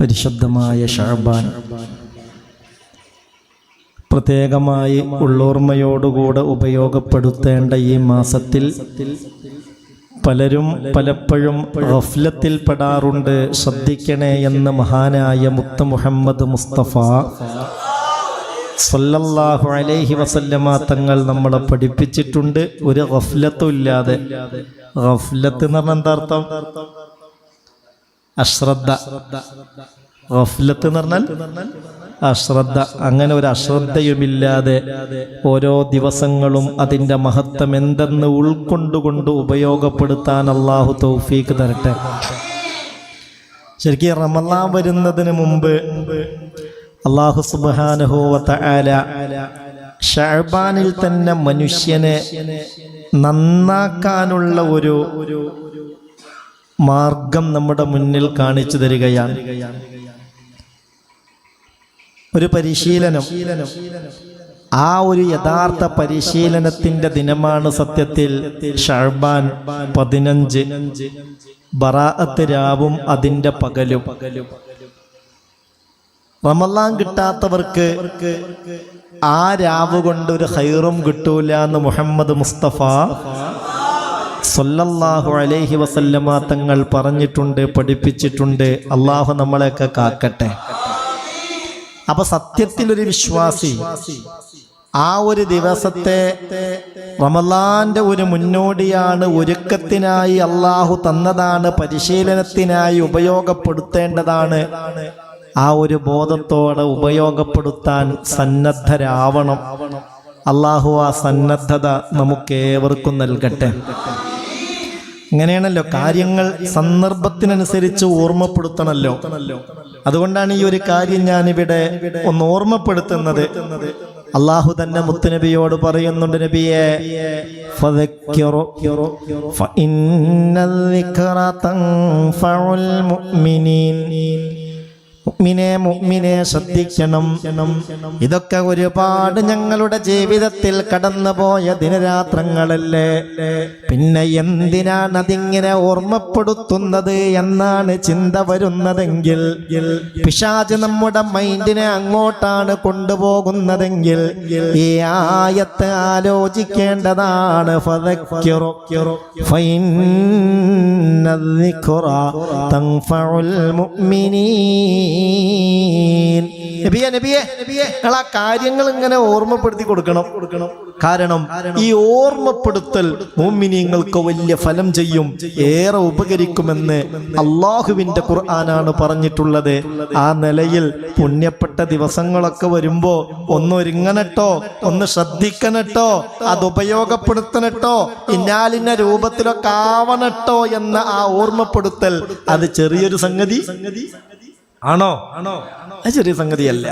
പരിശുദ്ധമായ ശഅബാൻ പ്രത്യേകമായി ഉള്ളോർമ്മയോടുകൂടെ ഉപയോഗപ്പെടുത്തേണ്ട ഈ മാസത്തിൽ പലരും പലപ്പോഴും ഗഫ്ലത്തിൽ പെടാറുണ്ട്. ശ്രദ്ധിക്കണേ എന്ന് മഹാനായ മുത്ത് മുഹമ്മദ് മുസ്തഫ സല്ലല്ലാഹു അലൈഹി വസല്ലമ തങ്ങൾ നമ്മളെ പഠിപ്പിച്ചിട്ടുണ്ട്. ഒരു ഗഫ്ലത്തും ഇല്ലാതെ. ഗഫ്ലത്ത് എന്ന് പറഞ്ഞാൽ എന്താ അർത്ഥം? അശ്രദ്ധ. ഗഫ്ലത്ത് എന്ന് പറഞ്ഞാൽ അശ്രദ്ധ. അങ്ങനെ ഒരു അശ്രദ്ധയുമില്ലാതെ ഓരോ ദിവസങ്ങളും അതിൻ്റെ മഹത്വം എന്തെന്ന് ഉൾക്കൊണ്ടുകൊണ്ട് ഉപയോഗപ്പെടുത്താൻ അള്ളാഹു തൗഫീഖ് തരട്ടെ. ശരിക്കും റമളാൻ വരുന്നതിന് മുമ്പ് അള്ളാഹു സുബ്ഹാനഹു വ തആല ശഅബാനിൽ തന്നെ മനുഷ്യനെ നന്നാക്കാനുള്ള ഒരു മാർഗം നമ്മുടെ മുന്നിൽ കാണിച്ചു തരികയാണ്. ഒരു പരിശീലനം. ആ ഒരു യഥാർത്ഥ പരിശീലനത്തിന്റെ ദിനമാണ് സത്യത്തിൽ ശഅബാൻ 15, ബറാഅത്ത് രാവും അതിൻ്റെ പകലും. റമളാൻ കിട്ടാത്തവർക്ക് ആ രാവ് കൊണ്ട് ഒരു ഖൈറും കിട്ടൂല എന്ന് മുഹമ്മദ് മുസ്തഫ സല്ലല്ലാഹു അലൈഹി വസല്ലമ തങ്ങൾ പറഞ്ഞിട്ടുണ്ട്, പഠിപ്പിച്ചിട്ടുണ്ട്. അള്ളാഹു നമ്മളെയൊക്കെ കാക്കട്ടെ. അപ്പൊ സത്യത്തിൽ ഒരു വിശ്വാസി ആ ഒരു ദിവസത്തെ റമളാന്റെ ഒരു മുന്നോടിയാണ്, ഒരുക്കത്തിനായി അള്ളാഹു തന്നതാണ്, പരിശീലനത്തിനായി ഉപയോഗപ്പെടുത്തേണ്ടതാണ്. ആ ഒരു ബോധത്തോടെ ഉപയോഗപ്പെടുത്താൻ സന്നദ്ധരാവണം. അള്ളാഹു ആ സന്നദ്ധത നമുക്കേവർക്കും നൽകട്ടെ. ഇങ്ങനെയാണല്ലോ കാര്യങ്ങൾ, സന്ദർഭത്തിനനുസരിച്ച് ഓർമ്മപ്പെടുത്തണമല്ലോ. അതുകൊണ്ടാണ് ഈ ഒരു കാര്യം ഞാനിവിടെ ഒന്ന് ഓർമ്മപ്പെടുത്തുന്നത്. അള്ളാഹു തന്നെ മുത്തുനബിയോട് പറയുന്നുണ്ട്, നബിയെ ഫദക്കിറു ഫഇന്നൽ ദിക്റ തൻഫഉൽ മുഅ്മിനീൻ. മുഅ്മിനെ ശ്രദ്ധിക്കണം. ഇതൊക്കെ ഒരുപാട് ഞങ്ങളുടെ ജീവിതത്തിൽ കടന്നുപോയ ദിനരാത്രങ്ങളല്ലേ, പിന്നെ എന്തിനാണ് അതിങ്ങനെ ഓർമ്മപ്പെടുത്തുന്നത് എന്നാണ് ചിന്ത വരുന്നതെങ്കിൽ, പിശാച് നമ്മുടെ മൈൻഡിനെ അങ്ങോട്ടാണ് കൊണ്ടുപോകുന്നതെങ്കിൽ ഈ ആയത്ത് ആലോചിക്കേണ്ടതാണ്. ഫദക്കിറു ഫഇന്നൽ ദിക്റ തൻഫഉൽ മുഅ്മിനീൻ. നബിയെ നിങ്ങൾ ആ കാര്യങ്ങൾ ഇങ്ങനെ ഓർമ്മപ്പെടുത്തി കൊടുക്കണം. കാരണം ഈ ഓർമ്മപ്പെടുത്തൽ മുഅ്മിനീങ്ങൾക്ക് വലിയ ഫലം ചെയ്യും, ഏറെ ഉപകരിക്കുമെന്ന് അള്ളാഹുവിന്റെ ഖുർആനാണ് പറഞ്ഞിട്ടുള്ളത്. ആ നിലയിൽ പുണ്യപ്പെട്ട ദിവസങ്ങളൊക്കെ വരുമ്പോ ഒന്നൊരുങ്ങനട്ടോ, ഒന്ന് ശ്രദ്ധിക്കണട്ടോ, അത് ഉപയോഗപ്പെടുത്തണട്ടോ, ഇന്നാലിന്ന രൂപത്തിലൊക്കെ ആവണട്ടോ എന്ന ആ ഓർമ്മപ്പെടുത്തൽ അത് ചെറിയൊരു സംഗതി ആണോ? അത് ചെറിയ സംഗതിയല്ല.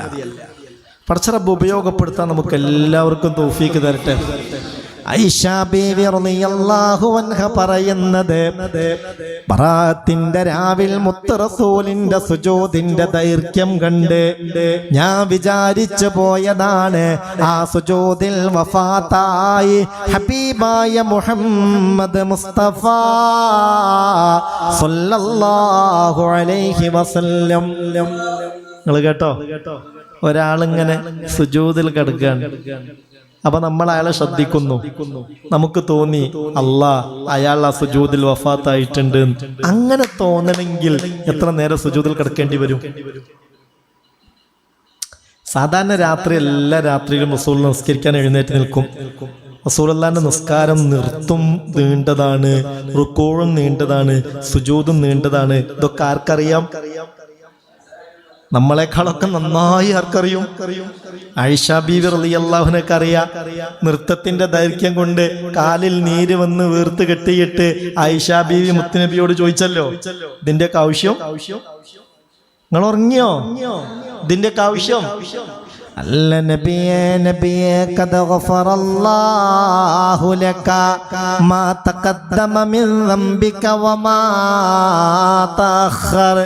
പടച്ച റബ്ബ് ഉപയോഗപ്പെടുത്താൻ നമുക്ക് എല്ലാവർക്കും തൗഫീഖ് തരട്ടെ. ഐഷ ബീവി റളിയല്ലാഹു അൻഹ പറയുന്നത്, ബറാഅത്തിന്റെ രാവിൽ മുത്ത് റസൂലിന്റെ സുജൂദിന്റെ ദൈർഘ്യം കണ്ട് ഞാൻ വിചാരിച്ചു പോയതാണ് ആ സുജൂദിൽ വഫാത്തായി ഹബീബായ മുഹമ്മദ് മുസ്തഫ സല്ലല്ലാഹു അലൈഹി വസല്ലം. നിങ്ങൾ കേട്ടോ, ഒരാളിങ്ങനെ സുജൂദിൽ കിടക്കുകയാണ്. അപ്പൊ നമ്മൾ അയാളെ ശ്രദ്ധിക്കുന്നു, നമുക്ക് തോന്നി അയാൾ ആ സുജൂദിൽ വഫാത്തായിട്ടുണ്ട്. അങ്ങനെ തോന്നണമെങ്കിൽ എത്ര നേരം സുജൂദിൽ കിടക്കേണ്ടി വരും? സാധാരണ രാത്രി എല്ലാ രാത്രിയിലും റസൂൽ നിസ്കരിക്കാൻ എഴുന്നേറ്റ് നിൽക്കും. റസൂലുള്ളാഹിന്റെ നിസ്കാരം നിർത്തും നീണ്ടതാണ്, റുക്കൂഉം നീണ്ടതാണ്, സുജൂദും നീണ്ടതാണ്. ഇതൊക്കെ ആർക്കറിയാം? നമ്മളെക്കാളൊക്കെ നന്നായി ആർക്കറിയും? ആയിഷ ബീവി റളിയല്ലാഹു അൻഹയ്ക്ക് അറിയാം. നൃത്തത്തിന്റെ ദൈർഘ്യം കൊണ്ട് കാലിൽ നീര് വന്ന് വീർത്ത് കെട്ടിയിട്ട് ആയിഷ ബീവി മുത്തുനബിയോട് ചോദിച്ചല്ലോ, ഇതിന്റെയൊക്കെ ആവശ്യം? നിങ്ങൾ ഉറങ്ങിയോ? ഇതിന്റെയൊക്കെ ആവശ്യം? അല്ല നബിയേ ഖദ ഗഫറല്ലാഹു ലക മാ തഖദ്ദമ മിൻ ദംബിക വമാ തഅഖർ.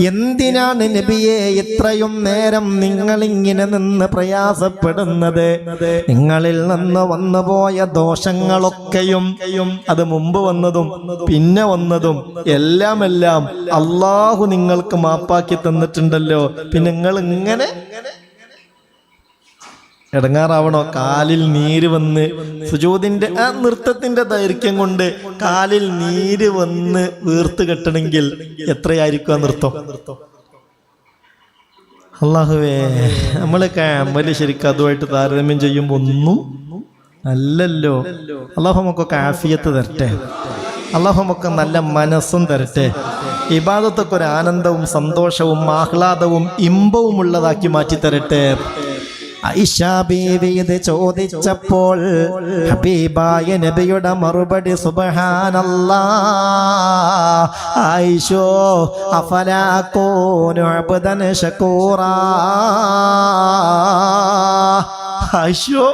എന്തിനാണ് നബിയേ ഇത്രയും നേരം നിങ്ങൾ ഇങ്ങനെ നിന്ന് പ്രയാസപ്പെടുന്നത്? നിങ്ങളിൽ നിന്ന് വന്നുപോയ ദോഷങ്ങളൊക്കെയും അത് മുമ്പ് വന്നതും പിന്നെ വന്നതും എല്ലാം അള്ളാഹു നിങ്ങൾക്ക് മാപ്പാക്കി തന്നിട്ടുണ്ടല്ലോ. പിന്നെ നിങ്ങൾ ഇങ്ങനെ ഇടങ്ങാറാവണോ? കാലിൽ നീര് വന്ന് സുജൂദിന്റെ ആ നൃത്തത്തിന്റെ ദൈർഘ്യം കൊണ്ട് കാലിൽ നീര് വന്ന് വീർത്ത് കെട്ടണമെങ്കിൽ എത്രയായിരിക്കും ആ നൃത്തം? അല്ലാഹുവേ, നമ്മള് അമല് ശരിക്കും അതുമായിട്ട് താരതമ്യം ചെയ്യുമ്പോൾ ഒന്നും അല്ലല്ലോ. അല്ലാഹു നമുക്കൊക്കെ ആഫിയത്ത് തരട്ടെ. അല്ലാഹു നമുക്ക് നല്ല മനസ്സും തരട്ടെ. ഇബാദത്തൊക്കെ ഒരു ആനന്ദവും സന്തോഷവും ആഹ്ലാദവും ഇമ്പവും ഉള്ളതാക്കി മാറ്റി തരട്ടെ. ആയിഷ ബീവി ഇത് ചോദിച്ചപ്പോൾ ഹബീബായ നബിയുടെ മറുപടി സുബ്ഹാനല്ലാഹ് ആയിഷോ അഫലാ കൂനു അബ്ദൻ ശകൂറാ. ആയിഷോ,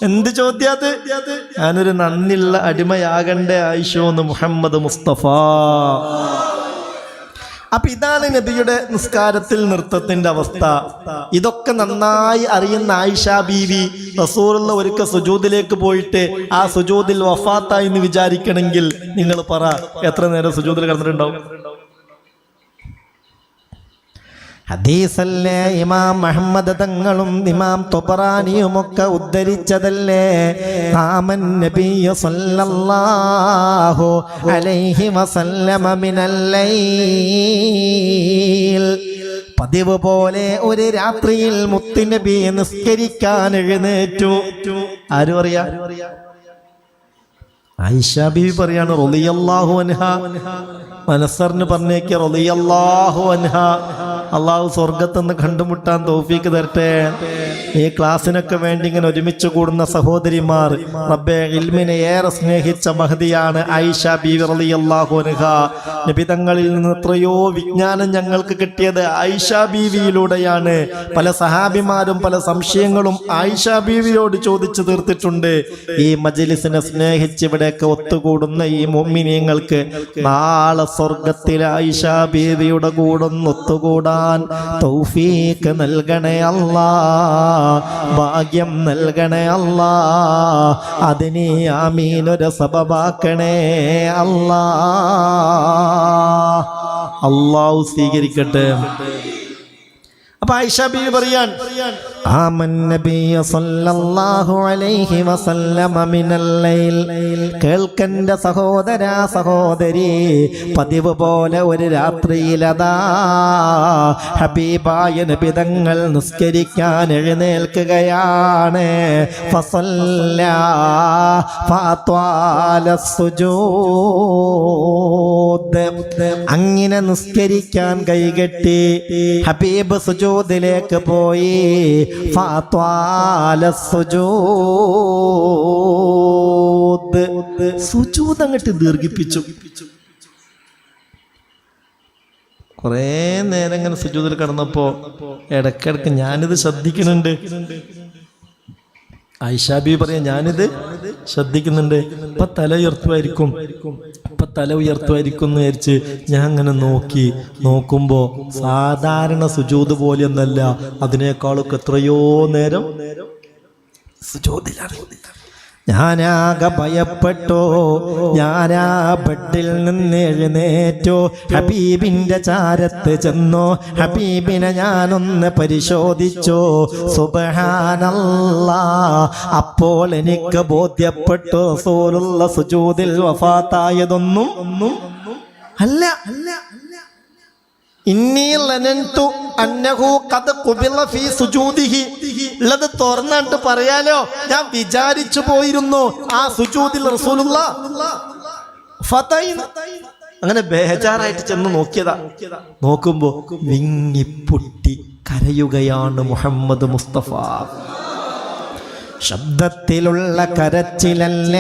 എന്ത് ചോദ്യാത്? ഞാനൊരു നന്ദിയുള്ള അടിമയാകണ്ടേ ആയിഷോ എന്ന് മുഹമ്മദ് മുസ്തഫ. അപ്പൊ ഇതാണ് നബിയുടെ നിസ്കാരത്തിൽ നൃത്തത്തിന്റെ അവസ്ഥ. ഇതൊക്കെ നന്നായി അറിയുന്ന ആയിഷ ബീവി റസൂലുള്ള ഒരിക്കൽ സുജൂദിലേക്ക് പോയിട്ട് ആ സുജൂദിൽ വഫാത്തായി എന്ന് വിചാരിക്കണമെങ്കിൽ നിങ്ങൾ പറ, എത്ര നേരം സുജൂദിൽ കിടന്നിട്ടുണ്ടാവും? ഹദീസല്ലേ ഇമാം മുഹമ്മദ് തങ്ങളും ഇമാം തൊബറാനിയും ഒക്കെ ഉദ്ധരിച്ചതല്ലേ? ഖാമൻ നബിയ്യ സല്ലല്ലാഹു അലൈഹി വസല്ലമ മിനൽ ലൈൽ. പതിവ് പോലെ ഒരു രാത്രിയിൽ മുത്തുനബി നിസ്കരിക്കാൻ എഴുന്നേറ്റു. ആരും അറിയാ? ആയിഷ ബീവി പറയാണ് റളിയല്ലാഹു അൻഹ. മനസ്സറിന് പറഞ്ഞേക്ക് റളിയല്ലാഹു അൻഹ. അള്ളാഹു സ്വർഗത്തുനിന്ന് കണ്ടുമുട്ടാൻ തൗഫീക്ക് തരട്ടെ. ഈ ക്ലാസ്സിനൊക്കെ വേണ്ടി ഇങ്ങനെ ഒരുമിച്ച് കൂടുന്ന സഹോദരിമാർ, റബ്ബേ ഇൽമിനെ ഏറെ സ്നേഹിച്ച മഹദിയാണ് ആയിഷ ബീവി റളിയല്ലാഹു അൻഹ. നബി തങ്ങളിൽ നിന്ന് എത്രയോ വിജ്ഞാനം ഞങ്ങൾക്ക് കിട്ടിയത് ആയിഷ ബീവിയിലൂടെയാണ്. പല സഹാബിമാരും പല സംശയങ്ങളും ആയിഷ ബീവിയോട് ചോദിച്ചു തീർത്തിട്ടുണ്ട്. ഈ മജ്ലിസിനെ സ്നേഹിച്ച് ഇവിടെയൊക്കെ ഒത്തുകൂടുന്ന ഈ മുഅ്മിനീങ്ങൾക്ക് നാളെ സ്വർഗത്തിൽ ആയിഷ ബീവിയുടെ കൂടെ ഒത്തുകൂടാൻ തൗഫീക്ക് നൽകണേ അല്ലാ, ഭാഗ്യം നൽകണേ അല്ലാ. അതിന് ആമീനൊരു സബബാക്കണേ അല്ലാ. അല്ലാഹു സ്വീകരിക്കട്ടെ. അപ്പൊ ആയിഷ ബീവി പറയാൻ ആമൻ നബിയ സല്ലല്ലാഹു അലൈഹി വസല്ലമ മിനൽ ലൈൽ. കേൾക്കന്റെ സഹോദര സഹോദരി, പതിവ് പോലെ ഒരു രാത്രിയിലതാ ഹബീബായ നബി തങ്ങൾ നിസ്കരിക്കാൻ എഴുന്നേൽക്കുകയാണ്. ഫസല്ലാ ഫഅത്വാല സുജൂദ്. അങ്ങനെ നിസ്കരിക്കാൻ കൈകെട്ടി ഹബീബ് സുജൂദിലേക്ക് പോയി. ഫഅത്വാല സുജൂദ്. സുജൂദ് അങ്ങോട്ട് ദീർഘിപ്പിച്ചു. കുറേ നേരം ഇങ്ങനെ സുജൂദിൽ കിടന്നപ്പോ ഇടയ്ക്കിടയ്ക്ക് ഞാനിത് ശ്രദ്ധിക്കുന്നുണ്ട്. ആയിഷ ബീവി പറയാം, ഞാനിത് ശ്രദ്ധിക്കുന്നുണ്ട്. ഇപ്പൊ തല ഉയർത്തുമായിരിക്കും എന്ന് വിചാരിച്ച് ഞാൻ അങ്ങനെ നോക്കുമ്പോ സാധാരണ സുജൂദ് പോലെയൊന്നല്ല, അതിനേക്കാളൊക്കെ എത്രയോ നേരം സുജൂദിലാണ്. ഞാനാകെ ഭയപ്പെട്ടോ. ഞാനാ ബെഡിൽ നിന്ന് എഴുന്നേറ്റോ. ഹബീബിന്റെ ചാരത്ത് ചെന്നോ. ഹബീബിനെ ഞാനൊന്ന് പരിശോധിച്ചോ. സുബ്ഹാനല്ലാഹ്. അപ്പോൾ എനിക്ക് ബോധ്യപ്പെട്ടു റസൂലുള്ള സുജൂദിൽ വഫാത്തായതൊന്നും അല്ല. ഉള്ളത് തുറന്നിട്ട് പറയാലോ, ഞാൻ വിചാരിച്ചു പോയിരുന്നു ആ സുജൂദിൽ റസൂലുള്ളാഹ്. അങ്ങനെ ബേജാറായിട്ട് ചെന്ന് നോക്കിയതാ. നോക്കുമ്പോ വിങ്ങിപ്പൊട്ടി കരയുകയാണ് മുഹമ്മദ് മുസ്തഫ. ശബ്ദത്തിലുള്ള കരച്ചിലല്ല,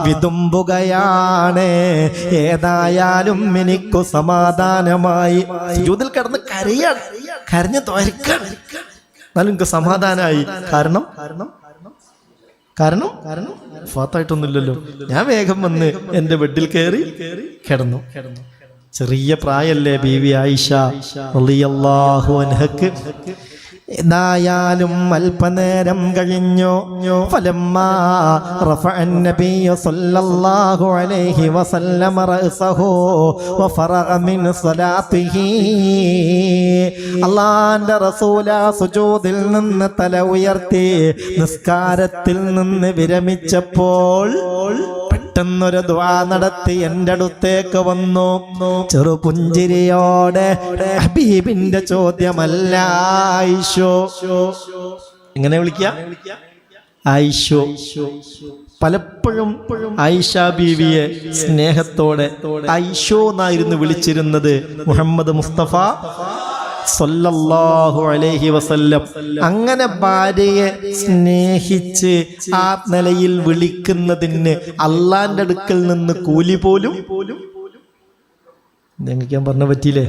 വിതുമ്പുകയാണ്. ഏതായാലും എനിക്കു സമാധാനമായി. സുജൂദിൽ കിടന്ന് കരയാണ്. കരഞ്ഞ് തോരക്കാണ്. എന്നാലും എനിക്ക് സമാധാനമായി. കാരണം ഫാത്തായിട്ടൊന്നുമില്ലല്ലോ. ഞാൻ വേഗം വന്ന് എൻ്റെ ബെഡിൽ കയറി കിടന്നു. ചെറിയ പ്രായല്ലേ ബീവി ആയിഷ റളിയല്ലാഹു അൻഹക്ക്. എന്തായാലും അല്പനേരം കഴിഞ്ഞു. ഫലമ്മാ റഫഅൻ നബിയ്യു സ്വല്ലല്ലാഹു അലൈഹി വസല്ലമ റഅസഹു വഫറഗ മിൻ സ്വലാത്തിഹി. അല്ലാഹുവിന്റെ റസൂൽ സുജൂദിൽ നിന്ന് തല ഉയർത്തി നിസ്കാരത്തിൽ നിന്ന് വിരമിച്ചപ്പോൾ പെട്ടെന്നൊരു ദുആ നടത്തി എൻ്റെ അടുത്തേക്ക് വന്നു. ചെറുപുഞ്ചിരിയോടെ ഹബീബിന്റെ ചോദ്യമല്ല ആയിഷോ. എങ്ങനെ വിളിക്കുക? ആയിഷോ. പലപ്പോഴും ആയിഷ ബീവിയെ സ്നേഹത്തോടെ ആയിഷോ എന്നായിരുന്നു വിളിച്ചിരുന്നത് മുഹമ്മദ് മുസ്തഫ സല്ലല്ലാഹു അലൈഹി വസല്ലം. അങ്ങനെ ഭാര്യയെ സ്നേഹിച്ച് ആ നിലയിൽ വിളിക്കുന്നതിന് അള്ളാന്റെ അടുക്കൽ നിന്ന് കൂലി പോലും നിങ്ങൾക്ക് ഞാൻ പറഞ്ഞ പറ്റിയില്ലേ?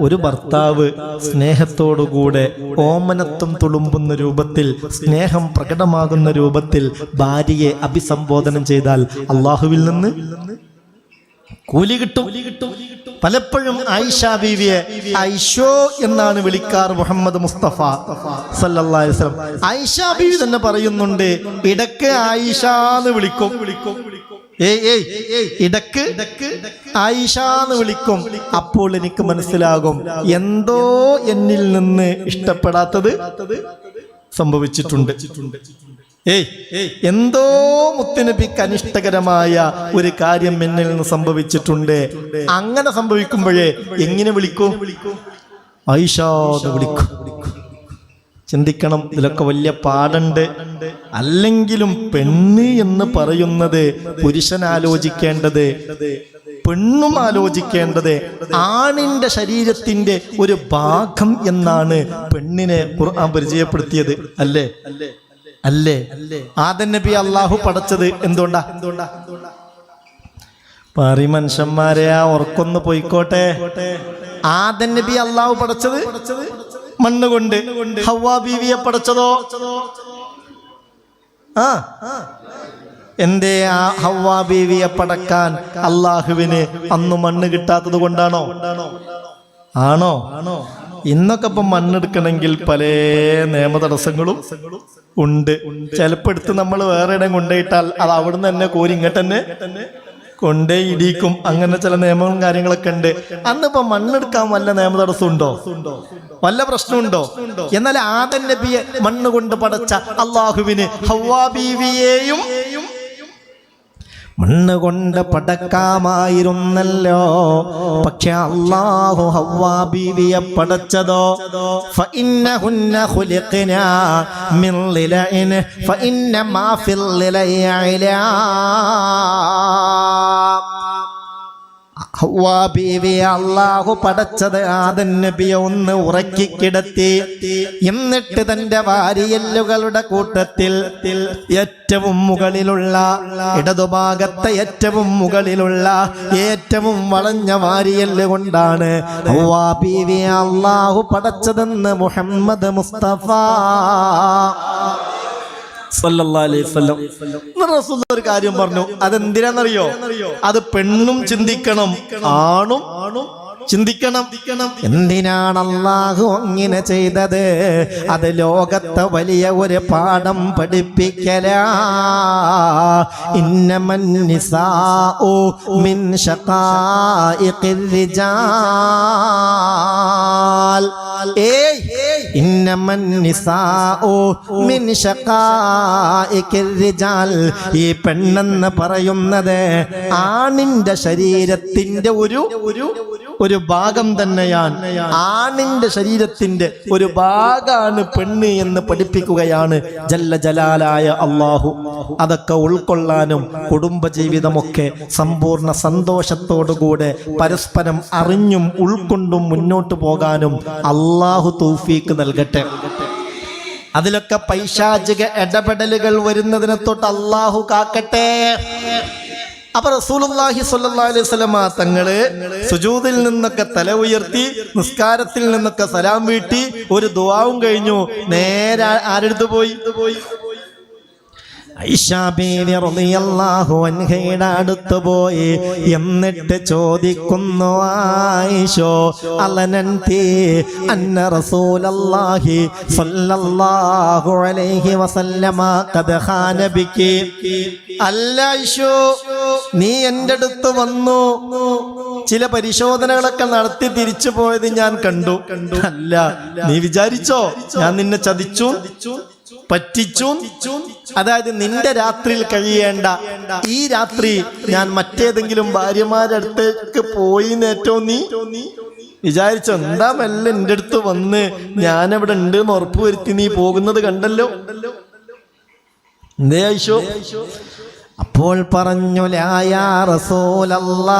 ഒരു ഭർത്താവ് സ്നേഹത്തോടുകൂടെ ഓമനത്വം തുളുമ്പുന്ന രൂപത്തിൽ, സ്നേഹം പ്രകടമാകുന്ന രൂപത്തിൽ ഭാര്യയെ അഭിസംബോധനം ചെയ്താൽ അള്ളാഹുവിൽ നിന്ന് കൂലി കിട്ടും. പലപ്പോഴും ആയിഷ ബീവിയെ ആയിഷോ എന്നാണ് വിളിക്കാറ് മുഹമ്മദ് മുസ്തഫ സല്ലല്ലാഹു അലൈഹി വസല്ലം. ആയിഷ ബീവി തന്നെ പറയുന്നുണ്ട്, ഇടക്ക് ആയിഷ എന്ന് വിളിക്കും. ഇടക്ക് ആയിഷ എന്ന് വിളിക്കും. അപ്പോൾ എനിക്ക് മനസ്സിലാകും എന്തോ എന്നിൽ നിന്ന് ഇഷ്ടപ്പെടാത്തത് സംഭവിച്ചിട്ടുണ്ട്. എന്തോ മുത്തുനബിക്ക് അനിഷ്ടകരമായ ഒരു കാര്യം എന്നിൽ നിന്ന് സംഭവിച്ചിട്ടുണ്ട്. അങ്ങനെ സംഭവിക്കുമ്പോഴേ എങ്ങനെ വിളിക്കും? ആയിഷ എന്ന് വിളിക്കും. ചിന്തിക്കണം, ഇതിലൊക്കെ വലിയ പാടുണ്ട്. അല്ലെങ്കിലും പെണ്ണ് എന്ന് പറയുന്നത് പുരുഷൻ ആലോചിക്കേണ്ടത്, പെണ്ണും ആലോചിക്കേണ്ടത് ആണിന്റെ ശരീരത്തിന്റെ ഒരു ഭാഗം എന്നാണ് പെണ്ണിനെ ഖുർആൻ പരിചയപ്പെടുത്തിയത്. അല്ലേ? ആദം നബി അള്ളാഹു പടച്ചത് എന്തുകൊണ്ടാ? പാറി മനുഷ്യന്മാരെ ആ ഉറക്കൊന്ന് പോയിക്കോട്ടെ. ആദം നബി അള്ളാഹു പടച്ചത് മണ്ണ് കൊണ്ട്. ഹവ്വാ ബീവിയെ പടച്ചതോ? എന്തേ ആ ഹവ്വാ ബീവിയെ പടക്കാൻ അള്ളാഹുവിന് അന്ന് മണ്ണ് കിട്ടാത്തത് കൊണ്ടാണോ? ആണോ? ഇന്നൊക്കെ ഇപ്പം മണ്ണെടുക്കണമെങ്കിൽ പല നിയമ തടസ്സങ്ങളും ഉണ്ട്. ചിലപ്പോൾ എടുത്ത് നമ്മൾ വേറെ ഇടം കൊണ്ടുപോയിട്ടാൽ അത് അവിടുന്ന് തന്നെ കോരി ഇങ്ങോട്ട് തന്നെ കൊണ്ടേ ഇടിക്കും. അങ്ങനെ ചില നിയമങ്ങളും കാര്യങ്ങളൊക്കെ ഉണ്ട്. അന്നിപ്പോ മണ്ണെടുക്കാൻ വല്ല നിയമ തടസ്സം ഉണ്ടോ? വല്ല പ്രശ്നമുണ്ടോ? എന്നാൽ ആദം നബിയെ മണ്ണ് കൊണ്ട് പടച്ച അള്ളാഹുവിന് ഹവ്വാ ബീവിയെയും മണ്ണ് കൊണ്ട് പടക്കാമായിരുന്നല്ലോ. പക്ഷെ അല്ലാഹു ഹവ്വാ ബീവിയെ പടച്ചതോ ഫഇന്നഹുന്ന ഖുലിഖനാ മിൻ ളിലഇൻ ഫഇന്ന മാ ഫിൽ ളിലഇ ഇലാ. ഹവ്വാ ബീവിയെ അല്ലാഹു പടച്ചത് ആദം നബിയെ ഒന്ന് ഉറക്കി കിടത്തി. എന്നിട്ട് തന്റെ വാരിയെല്ലുകളുടെ കൂട്ടത്തിൽ ഏറ്റവും മുകളിലുള്ള, ഇടതുഭാഗത്തെ ഏറ്റവും മുകളിലുള്ള ഏറ്റവും വളഞ്ഞ വാരിയെല്ല് കൊണ്ടാണ് ഹവ്വാ ബീവിയെ അല്ലാഹു പടച്ചതെന്ന് മുഹമ്മദ് മുസ്തഫ സല്ലല്ലാഹു അലൈഹി വസല്ലം. റസൂൽ ഒരു കാര്യം പറഞ്ഞു. അതെന്തിനാണെന്നറിയോ? അത് പെണ്ണും ചിന്തിക്കണം, ആണും ചിന്തിക്കണം. എന്തിനാണ് അല്ലാഹു അങ്ങനെ ചെയ്തത്? അത് ലോകത്തെ വലിയ ഒരു പാഠം പഠിപ്പിക്കലാ. ഇന്നമൻ നിസാഉ മിൻ ശഖായിഖിർ റിജാൽ. ഇന്നമൻ നിസാഉ മിൻ ശഖായിഖിർ റിജാൽ. ഈ പെണ്ണെന്ന് പറയുന്നത് ആണിന്റെ ശരീരത്തിന്റെ ഒരു ഭാഗം തന്നെയാണ്. ആണിന്റെ ശരീരത്തിന്റെ ഒരു ഭാഗമാണ് പെണ്ണ് എന്ന് പഠിപ്പിക്കുകയാണ് ജല്ല ജലാലായ അല്ലാഹു. അതൊക്കെ ഉൾക്കൊള്ളാനും കുടുംബജീവിതമൊക്കെ സമ്പൂർണ്ണ സന്തോഷത്തോടുകൂടെ പരസ്പരം അറിഞ്ഞും ഉൾക്കൊണ്ടും മുന്നോട്ട് പോകാനും അല്ലാഹു തൗഫീക്ക് നൽകട്ടെ. അതിലൊക്കെ പൈശാചിക ഇടപെടലുകൾ വരുന്നതിനെ തൊട്ട് അല്ലാഹു കാക്കട്ടെ. അപ്പൊ റസൂലുള്ളാഹി സ്വല്ലല്ലാഹു അലൈഹി വസല്ലമ തങ്ങള് സുജൂദിൽ നിന്നൊക്കെ തല ഉയർത്തി നിസ്കാരത്തിൽ നിന്നൊക്കെ സലാം വീട്ടി ഒരു ദുആവും കഴിഞ്ഞു. നേരെ ആരെടുത്ത് പോയി? ഐഷാ ബീവി റളിയല്ലാഹു അൻഹയുടെ അടുത്ത് പോയി. എന്നിട്ട് ചോദിക്കുന്നു, ആയിഷോ അലനന്തി അന്ന റസൂലല്ലാഹി സ്വല്ലല്ലാഹു അലൈഹി വസല്ലമ ഖദ ഖാന ബികി. അല്ല ഐഷോ, നീ എൻ്റെ അടുത്ത് വന്നു, ചില പരിശോധനകളൊക്കെ നടത്തി തിരിച്ചു പോയത് ഞാൻ കണ്ടു. അല്ല, നീ വിചാരിച്ചോ ഞാൻ നിന്നെ ചതിച്ചു പറ്റിച്ചു? അതായത് നിന്റെ രാത്രിയിൽ കഴിയേണ്ട ഈ രാത്രി ഞാൻ മറ്റേതെങ്കിലും ഭാര്യമാരുടെ അടുത്തേക്ക് പോയി നേറ്റോ നീ വിചാരിച്ചോ? എന്താ മെല്ലെ എൻ്റെ അടുത്ത് വന്ന് ഞാനവിടെ ഉണ്ട് എന്ന് ഉറപ്പുവരുത്തി നീ പോകുന്നത് കണ്ടല്ലോ. എന്തേ ആയിഷോ? അപ്പോൾ പറഞ്ഞു, ലാ യാ റസൂലല്ലാഹ്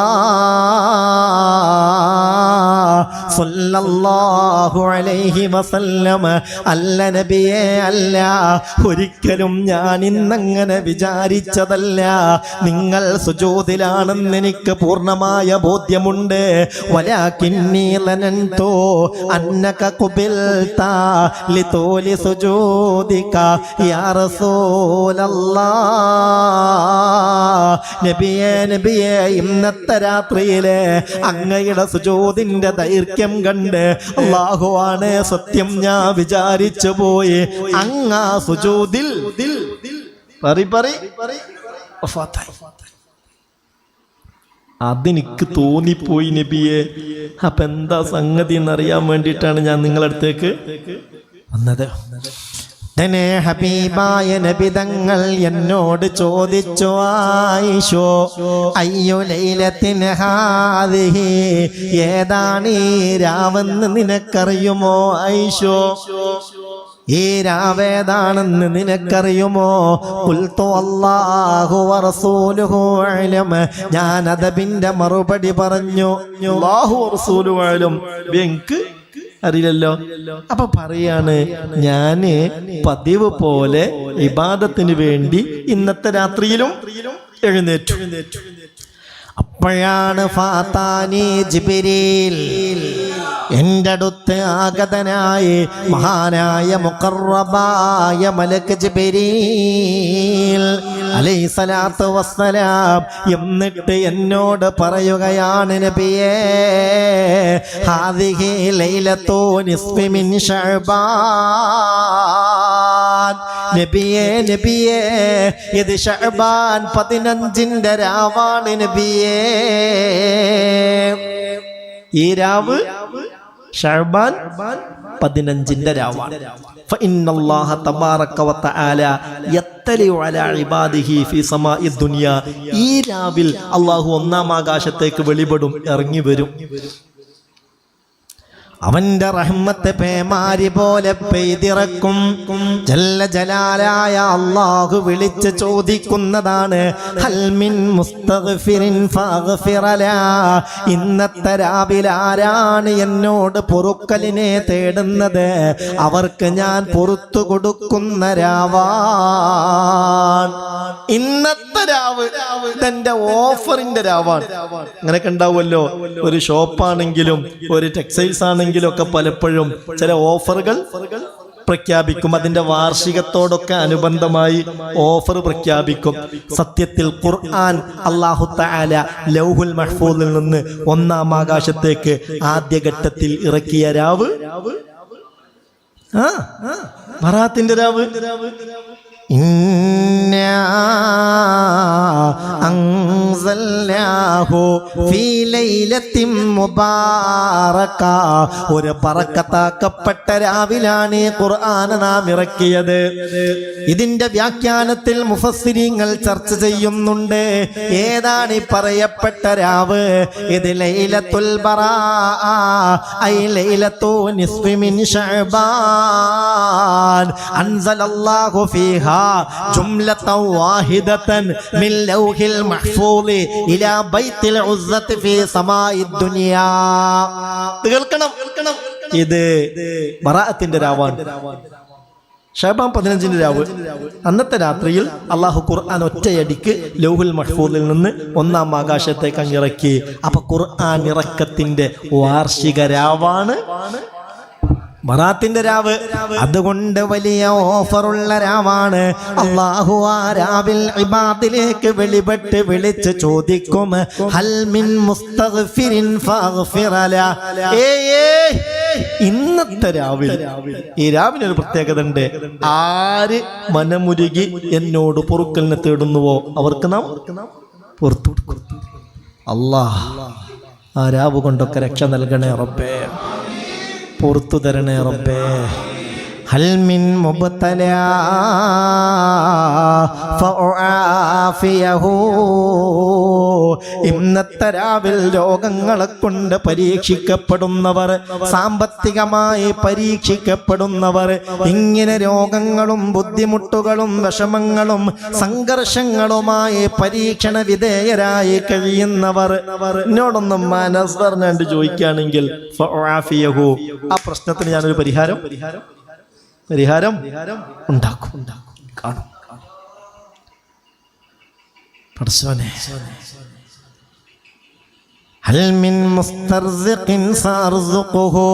സ്വല്ലല്ലാഹു അലൈഹി വസല്ലമ, അല്ല നബിയേ, അല്ല, ഒരിക്കലും ഞാൻ ഇന്നങ്ങനെ വിചാരിച്ചതല്ല. നിങ്ങൾ സുജൂദിലാണെന്ന് എനിക്ക് പൂർണ്ണമായ ബോധ്യമുണ്ട്. വലാകിന്നി ലനന്തു അന്നക ഖുബിൽത ലിതൂലി സുജൂദിക യാ റസൂലല്ലാഹ്. നബിയേ, നബിയേ, ഇന്നത്തെ രാത്രിയിലെ അങ്ങയുടെ സുജൂദിന്റെ ദൈർഘ്യം കണ്ട് അല്ലാഹുവാണ് സത്യം, ഞാൻ വിചാരിച്ചു പോയി അങ്ങാ സുജൂദിൽ അതെനിക്ക് തോന്നിപ്പോയി നബിയെ. അപ്പൊ എന്താ സംഗതി എന്നറിയാൻ വേണ്ടിയിട്ടാണ് ഞാൻ നിങ്ങളടുത്തേക്ക് വന്നത്. ഹബീബായ നബിതങ്ങൾ എന്നോട് ചോദിച്ചു, ആയിഷോ അയ്യോ ലൈലത്തിൻ ഹാദിഹി, ഏതാണ് ഈ രാവെന്ന് നിനക്കറിയുമോ? ആയിഷോ, ഈ രാവേതാണെന്ന് നിനക്കറിയുമോ? ഖുൽതു അല്ലാഹു വറസൂലുഹു അഅലം. ഞാൻ അദബിന്റെ മറുപടി പറഞ്ഞു, അല്ലാഹു വറസൂലുഹു അഅലം, എനിക്ക് അറിയില്ലല്ലോ. അപ്പൊ പറയാണ്, ഞാന് പതിവ് പോലെ ഇബാദത്തിന് വേണ്ടി ഇന്നത്തെ രാത്രിയിലും എഴുന്നേറ്റു. അപ്പോഴാണ് ഫാത്താനി ജിബ്രീൽ, എൻ്റെ അടുത്ത് ആഗതനായി മഹാനായ മുഖറബായ മലക്ക് ജിബ്രീൽ അലൈഹിസ്സലാത്തു വസ്സലാം. എന്നിട്ട് എന്നോട് പറയുകയാണ്, നബിയേ, ഹാദിഹി ലൈലത്തു നിസ്ഫി മിൻ ശഅബാൻ. നബിയേ, നബിയേ, ഇത് ശഅബാൻ 15ന്റെ രാവാണ് നബിയേ. ഈ രാവ് ശഅബാൻ 15ന്റെ രാവാണ്. ഫഇന്നല്ലാഹ തബാറക വതആല യത്തലിഉ അലാ ഇബാദിഹി ഫീ സമാഇ ദുനിയ. ഈ രാവിൽ അല്ലാഹു ഒന്നാം ആകാശത്തേക്ക് വെളിപ്പെടും, ഇറങ്ങി വരും. അവന്റെ റഹ്മത്ത് പേമാരി പോലെ പെയ്തിറക്കും. ജല്ല ജലാലായ അല്ലാഹു വിളിച്ച് ചോദിക്കുന്നതാണ്, ഹൽ മിൻ മുസ്തഗ്ഫിരിൻ ഫഗ്ഫിറ ലാ. ഇന്നത്തെ രാവിലെ ആരാണ് എന്നോട് പൊറുക്കലിനെ തേടുന്നത്? അവർക്ക് ഞാൻ പൊറുത്തു കൊടുക്കുന്ന രാവാണ് ഇന്നത്തെ രാവ്. ഇതെന്റെ ഓഫറിന്റെ രാവാണ്. അങ്ങനെയൊക്കെ ഉണ്ടാവുമല്ലോ, ഒരു ഷോപ്പാണെങ്കിലും ഒരു ടെക്സ്റ്റൈൽസ് ആണെങ്കിലും ഒക്കെ പലപ്പോഴും ചില ഓഫറുകൾ പ്രഖ്യാപിക്കും. അതിന്റെ വാർഷികത്തോടൊക്കെ അനുബന്ധമായി ഓഫർ പ്രഖ്യാപിക്കും. സത്യത്തിൽ ഖുർആൻ അല്ലാഹു തആല ലൗഹുൽ മഹ്ഫൂദിൽ നിന്ന് ഒന്നാം ആകാശത്തേക്ക് ആദ്യഘട്ടത്തിൽ ഇറക്കിയ രാവ് ബറാത്തിന്റെ രാവ്. ഇന്നാ അൻസൽനാഹു ഫീ ലൈലത്തിൻ മുബാറക. ഒരു ബറക്കത്താക്കപ്പെട്ട രാവിലാണ് ഈ ഖുർആൻ നാം ഇറക്കിയത്. ഇതിന്റെ വ്യാഖ്യാനത്തിൽ മുഫസ്സിരീങ്ങൾ ചർച്ച ചെയ്യുന്നുണ്ട്, ഏതാണ് ഈ പറയപ്പെട്ട രാവ്? ഇത് ലൈലത്തുൽ ബറാഅ, ഐ ലൈലത്തു നിസ്ഫി മിൻ ശഅബാൻ. അൻസലല്ലാഹു ഫീഹാ ജുംലതൻ വാഹിദതൻ മിൻ ലൗഹിൽ മഹ്ഫൂദി ഇലാ ബൈത്തിൽ ഉസ്സത്തി ഫീ സമാഇ ദുനിയാ. കേൾക്കണം, ഇത് ബറാഅത്തിന്റെ രാവാണ്. ഷഅബാൻ 15 രാവ്. അന്നത്തെ രാത്രിയിൽ അള്ളാഹു ഖുർആൻ ഒറ്റയടിക്ക് ലൗഹുൽ മഹ്ഫൂദിൽ നിന്ന് 1-ാം ആകാശത്തേക്ക് അങ്ങിറക്കി. അപ്പൊ ഖുർആൻ ഇറക്കത്തിന്റെ വാർഷിക രാവാണ് ബറാത്തിന്റെ രാവ്. അതുകൊണ്ട് വലിയ ഓഫറുള്ള രാവാണ്. അല്ലാഹു ആ രാവിൽ ഇബാദിലേക്ക് വെളിപ്പെട്ട് വിളിച്ച് ചോദിക്കും, ഹൽ മിൻ മുസ്തഗ്ഫിരിൻ ഫഗ്ഫിർ ല. ഇന്നത്തെ രാവിൽ, ഈ രാവിനൊരു പ്രത്യേകത ഉണ്ട്. ആര് മനമുരുകി എന്നോട് പൊറുക്കലിനെ തേടുന്നുവോ അവർക്ക് നാം പുറത്തു കൊടുക്കും. അല്ലാഹ് ആ രാവ് കൊണ്ടൊക്കെ രക്ഷ നൽകണേ റബ്ബേ, പുറത്തു തരണേ റബ്ബേ. ഹൽ മിൻ മുബ്തലാ ഫഉആഫിയഹു. ഇന്നത്തെ രാവിൽ രോഗങ്ങളെ കൊണ്ട് പരീക്ഷിക്കപ്പെടുന്നവർ, സാമ്പത്തികമായി പരീക്ഷിക്കപ്പെടുന്നവർ, ഇങ്ങനെ രോഗങ്ങളും ബുദ്ധിമുട്ടുകളും വിഷമങ്ങളും സംഘർഷങ്ങളുമായി പരീക്ഷണ വിധേയരായി കഴിയുന്നവർ എന്നോടൊന്നും മനസ്സ് പറഞ്ഞാണ്ട് ചോദിക്കുകയാണെങ്കിൽ ഫഉആഫിയഹു, ആ പ്രശ്നത്തിന് ഞാനൊരു പരിഹാരം ഉണ്ടാക്കും. കാണും പടച്ചോനെ. ഹൽ മിൻ മുസ്തർസിഖിൻ സഅർസുഖുഹു.